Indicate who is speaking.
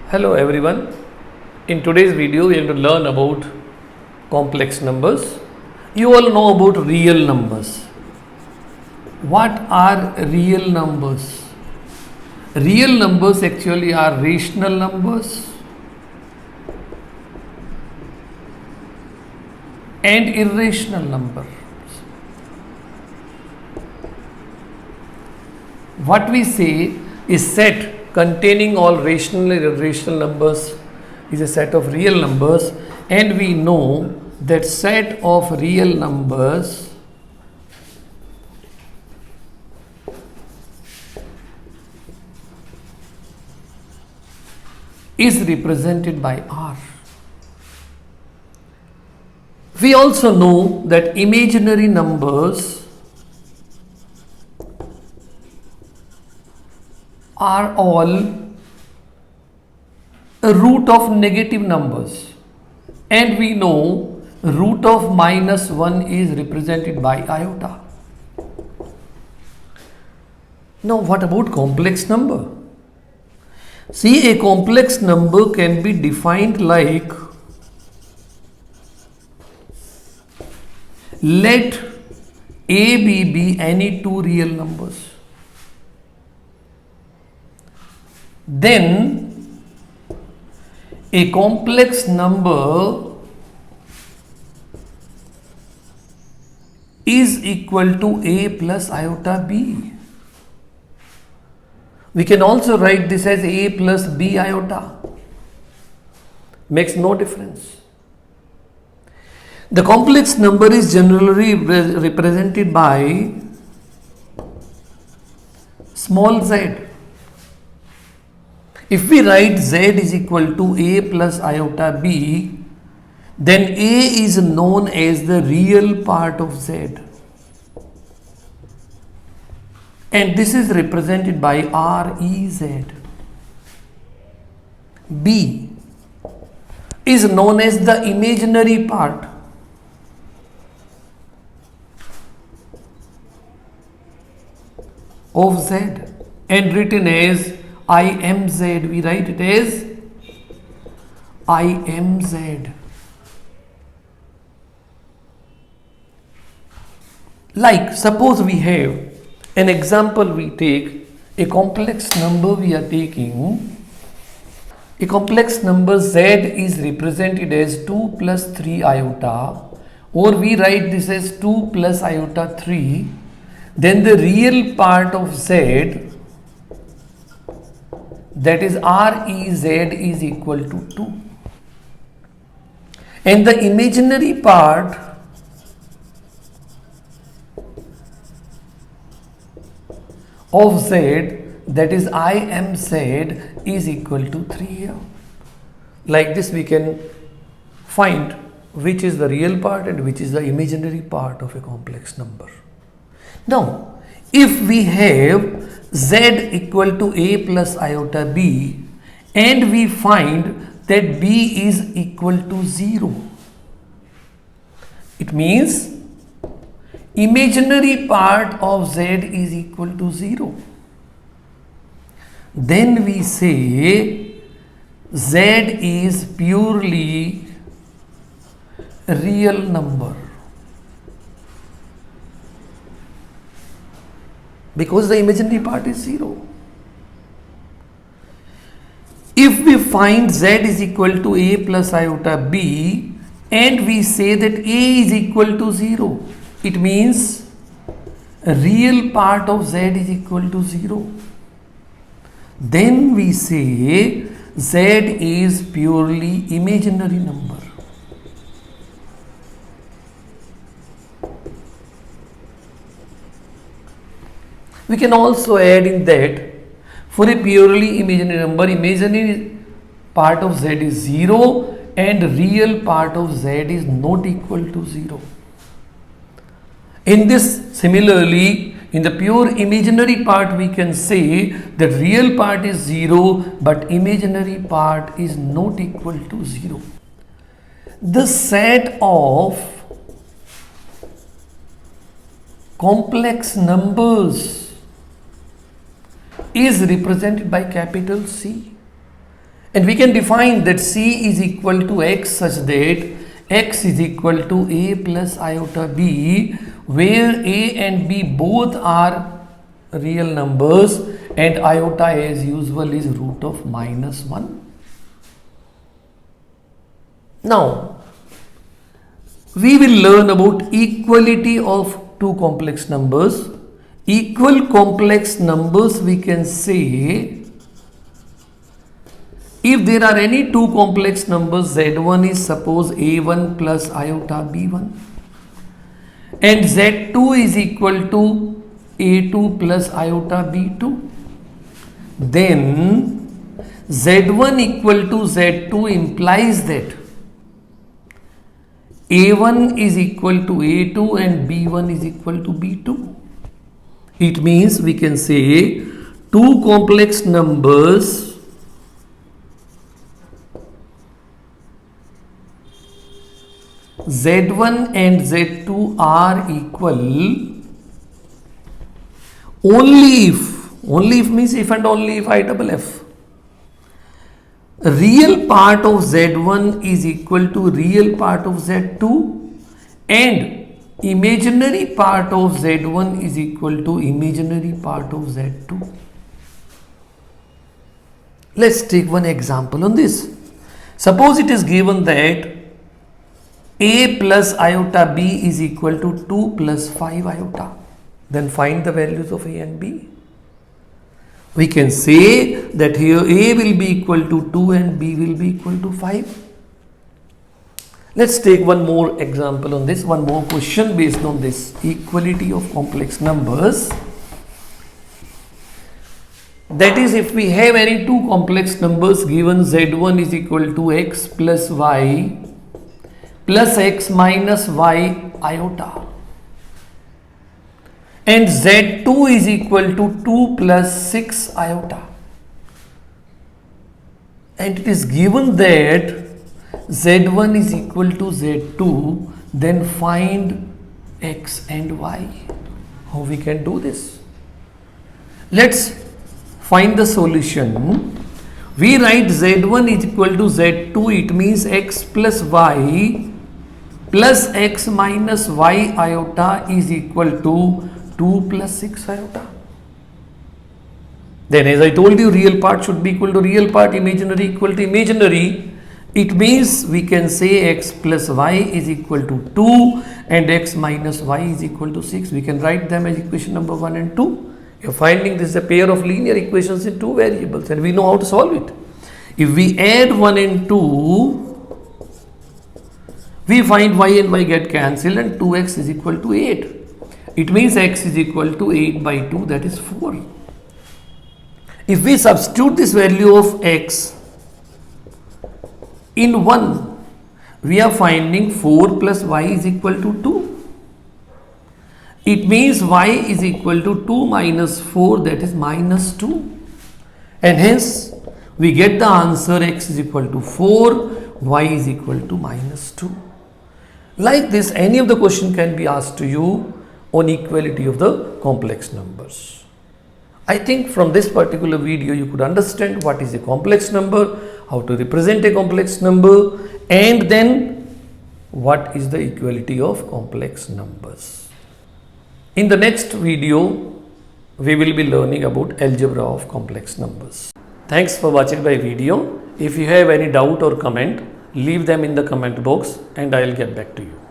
Speaker 1: Hello everyone. In today's video we are going to learn about complex numbers. You all know about real numbers. What are real numbers? Real numbers actually are rational numbers and irrational numbers. What we say is set containing all rational and irrational numbers is a set of real numbers, and we know that set of real numbers is represented by R. We also know that imaginary numbers are all a root of negative numbers, and we know root of -1 is represented by iota. Now what about complex number? See, a complex number can be defined like, let A, B be any two real numbers. Then a complex number is equal to A plus iota B. We can also write this as A plus B iota. Makes no difference. The complex number is generally represented by small z. If we write z is equal to A plus iota B, then A is known as the real part of z, and this is represented by REZ. B is known as the imaginary part, of z, and written as IMZ. We write it as IMZ. Like, suppose we have an example, we take a complex number, we are taking a complex number z is represented as 2 plus 3 iota, or we write this as 2 plus iota 3, then the real part of z, that is REZ, is equal to 2, and the imaginary part of z, that is IMZ, is equal to 3 here. Like this we can find which is the real part and which is the imaginary part of a complex number. Now if we have z equal to A plus iota B and we find that B is equal to 0, it means imaginary part of z is equal to 0. Then we say z is purely a real number, because the imaginary part is 0. If we find z is equal to A plus iota B and we say that A is equal to 0, it means a real part of z is equal to 0. Then we say z is purely imaginary number. We can also add in that for a purely imaginary number, imaginary part of z is 0 and real part of z is not equal to 0. In this, similarly, in the pure imaginary part we can say that real part is 0 but imaginary part is not equal to 0. The set of complex numbers is represented by capital C, And we can define that C is equal to X such that X is equal to A plus iota B, where A and B both are real numbers and iota as usual is root of -1. Now, we will learn about equality of two complex numbers. Equal complex numbers, we can say, if there are any two complex numbers, Z1 is suppose A1 plus iota B1 and Z2 is equal to A2 plus iota B2, then Z1 equal to Z2 implies that A1 is equal to A2 and B1 is equal to B2. It means we can say two complex numbers Z1 and Z2 are equal only if means if and only if I double F. Real part of Z1 is equal to real part of Z2 and imaginary part of Z1 is equal to imaginary part of Z2. Let's take one example on this. Suppose it is given that A plus iota B is equal to 2 plus 5 iota. Then find the values of A and B. We can say that here A will be equal to 2 and B will be equal to 5. Let's take one more example on this, one more question based on this equality of complex numbers. That is, if we have any two complex numbers given Z1 is equal to X plus Y plus X minus Y iota and Z2 is equal to 2 plus 6 iota, and it is given that Z1 is equal to Z2, then find X and Y. How we can do this? Let's find the solution. We write Z1 is equal to Z2, it means X plus Y plus X minus Y iota is equal to 2 plus 6 iota. Then as I told you, real part should be equal to real part, imaginary equal to imaginary. It means we can say X plus Y is equal to 2 and X minus Y is equal to 6. We can write them as equation number 1 and 2. You're finding this is a pair of linear equations in two variables and we know how to solve it. If we add 1 and 2, we find Y and Y get cancelled and 2X is equal to 8. It means X is equal to 8 by 2, that is 4. If we substitute this value of X in 1, we are finding 4 plus Y is equal to 2. It means Y is equal to 2 minus 4, that is minus 2. And hence we get the answer X is equal to 4, Y is equal to minus 2. Like this, any of the question can be asked to you on equality of the complex numbers. I think from this particular video you could understand what is a complex number, how to represent a complex number, and then what is the equality of complex numbers. In the next video, we will be learning about algebra of complex numbers. Thanks for watching my video. If you have any doubt or comment, leave them in the comment box and I will get back to you.